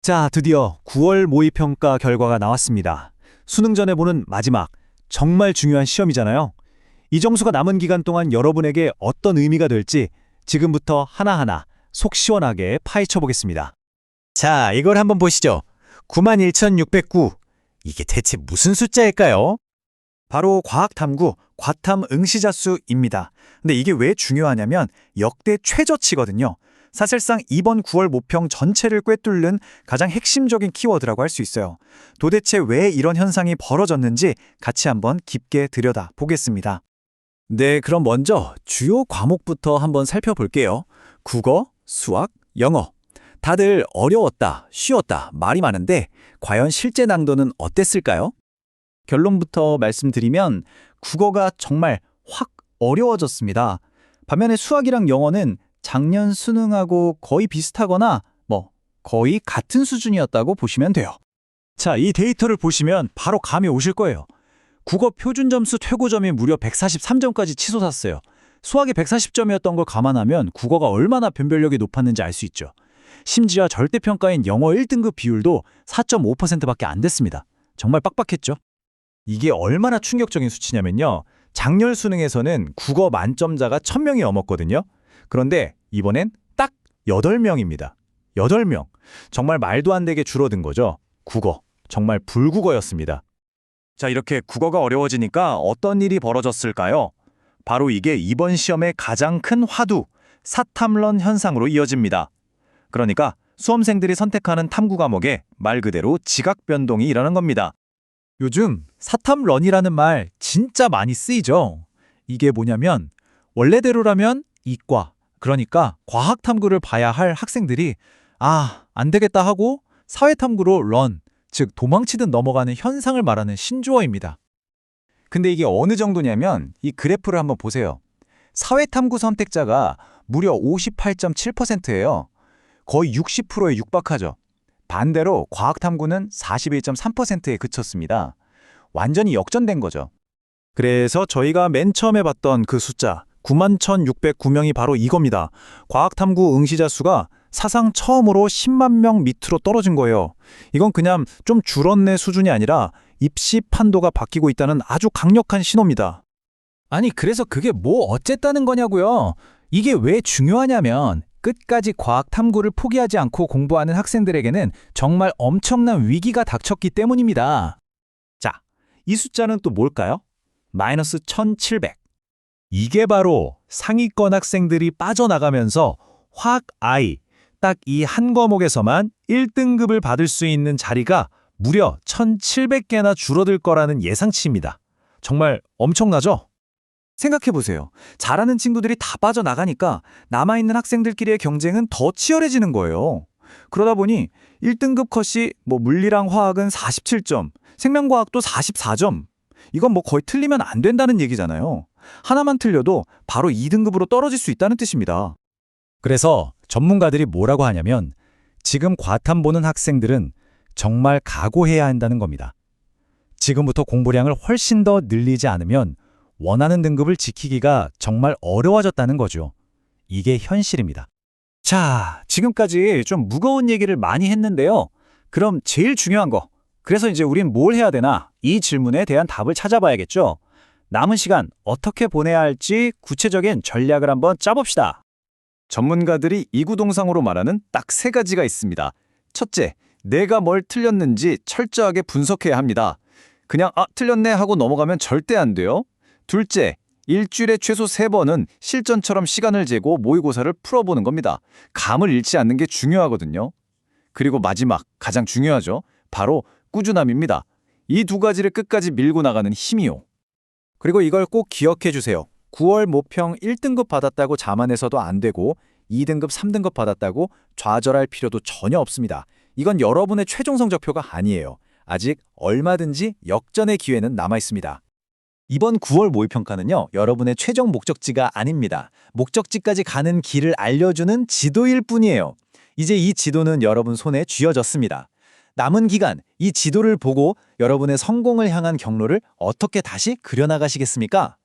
자, 드디어 9월 모의평가 결과가 나왔습니다. 수능 전에 보는 마지막, 정말 중요한 시험이잖아요. 이 점수가 남은 기간 동안 여러분에게 어떤 의미가 될지 지금부터 하나하나 속 시원하게 파헤쳐 보겠습니다. 자, 이걸 한번 보시죠. 91,609. 이게 대체 무슨 숫자일까요? 바로 과학탐구, 과탐 응시자 수입니다. 근데 이게 왜 중요하냐면 역대 최저치거든요. 사실상 이번 9월 모평 전체를 꿰뚫는 가장 핵심적인 키워드라고 할 수 있어요. 도대체 왜 이런 현상이 벌어졌는지 같이 한번 깊게 들여다 보겠습니다. 네, 그럼 먼저 주요 과목부터 한번 살펴볼게요. 국어, 수학, 영어. 다들 어려웠다, 쉬웠다 말이 많은데 과연 실제 난이도는 어땠을까요? 결론부터 말씀드리면 국어가 정말 확 어려워졌습니다. 반면에 수학이랑 영어는 작년 수능하고 거의 비슷하거나 거의 같은 수준이었다고 보시면 돼요. 자, 이 데이터를 보시면 바로 감이 오실 거예요. 국어 표준 점수 최고점이 무려 143점까지 치솟았어요. 수학이 140점이었던 걸 감안하면 국어가 얼마나 변별력이 높았는지 알 수 있죠. 심지어 절대평가인 영어 1등급 비율도 4.5%밖에 안 됐습니다. 정말 빡빡했죠. 이게 얼마나 충격적인 수치냐면요. 작년 수능에서는 국어 만점자가 1000명이 넘었거든요. 그런데 이번엔 딱 8명입니다. 8명. 정말 말도 안 되게 줄어든 거죠. 국어. 정말 불국어였습니다. 자, 이렇게 국어가 어려워지니까 어떤 일이 벌어졌을까요? 바로 이게 이번 시험의 가장 큰 화두, 사탐런 현상으로 이어집니다. 그러니까 수험생들이 선택하는 탐구 과목에 말 그대로 지각 변동이 일어난 겁니다. 요즘 사탐런이라는 말 진짜 많이 쓰이죠. 이게 뭐냐면 원래대로라면 이과, 그러니까 과학탐구를 봐야 할 학생들이 안 되겠다 하고 사회탐구로 런, 즉 도망치듯 넘어가는 현상을 말하는 신조어입니다. 근데 이게 어느 정도냐면 이 그래프를 한번 보세요. 사회탐구 선택자가 무려 58.7%예요. 거의 60%에 육박하죠. 반대로 과학탐구는 41.3%에 그쳤습니다. 완전히 역전된 거죠. 그래서 저희가 맨 처음에 봤던 그 숫자 91,609명이 바로 이겁니다. 과학탐구 응시자 수가 사상 처음으로 10만 명 밑으로 떨어진 거예요. 이건 그냥 좀 줄었네 수준이 아니라 입시 판도가 바뀌고 있다는 아주 강력한 신호입니다. 아니, 그래서 그게 뭐 어쨌다는 거냐고요? 이게 왜 중요하냐면 끝까지 과학 탐구를 포기하지 않고 공부하는 학생들에게는 정말 엄청난 위기가 닥쳤기 때문입니다. 자, 이 숫자는 또 뭘까요? 마이너스 1700. 이게 바로 상위권 학생들이 빠져나가면서 화학 I, 딱 이 한 과목에서만 1등급을 받을 수 있는 자리가 무려 1700개나 줄어들 거라는 예상치입니다. 정말 엄청나죠? 생각해보세요. 잘하는 친구들이 다 빠져나가니까 남아있는 학생들끼리의 경쟁은 더 치열해지는 거예요. 그러다 보니 1등급 컷이 물리랑 화학은 47점, 생명과학도 44점. 이건 거의 틀리면 안 된다는 얘기잖아요. 하나만 틀려도 바로 2등급으로 떨어질 수 있다는 뜻입니다. 그래서 전문가들이 뭐라고 하냐면 지금 과탐 보는 학생들은 정말 각오해야 한다는 겁니다. 지금부터 공부량을 훨씬 더 늘리지 않으면 원하는 등급을 지키기가 정말 어려워졌다는 거죠. 이게 현실입니다. 자, 지금까지 좀 무거운 얘기를 많이 했는데요. 그럼 제일 중요한 거. 그래서 이제 우린 뭘 해야 되나? 이 질문에 대한 답을 찾아봐야겠죠. 남은 시간 어떻게 보내야 할지 구체적인 전략을 한번 짜봅시다. 전문가들이 이구동성으로 말하는 딱 3가지가 있습니다. 첫째, 내가 뭘 틀렸는지 철저하게 분석해야 합니다. 그냥 틀렸네 하고 넘어가면 절대 안 돼요. 둘째, 일주일에 최소 3번은 실전처럼 시간을 재고 모의고사를 풀어보는 겁니다. 감을 잃지 않는 게 중요하거든요. 그리고 마지막, 가장 중요하죠. 바로 꾸준함입니다. 이 2가지를 끝까지 밀고 나가는 힘이요. 그리고 이걸 꼭 기억해 주세요. 9월 모평 1등급 받았다고 자만해서도 안 되고 2등급, 3등급 받았다고 좌절할 필요도 전혀 없습니다. 이건 여러분의 최종 성적표가 아니에요. 아직 얼마든지 역전의 기회는 남아 있습니다. 이번 9월 모의평가는요, 여러분의 최종 목적지가 아닙니다. 목적지까지 가는 길을 알려주는 지도일 뿐이에요. 이제 이 지도는 여러분 손에 쥐어졌습니다. 남은 기간, 이 지도를 보고 여러분의 성공을 향한 경로를 어떻게 다시 그려나가시겠습니까?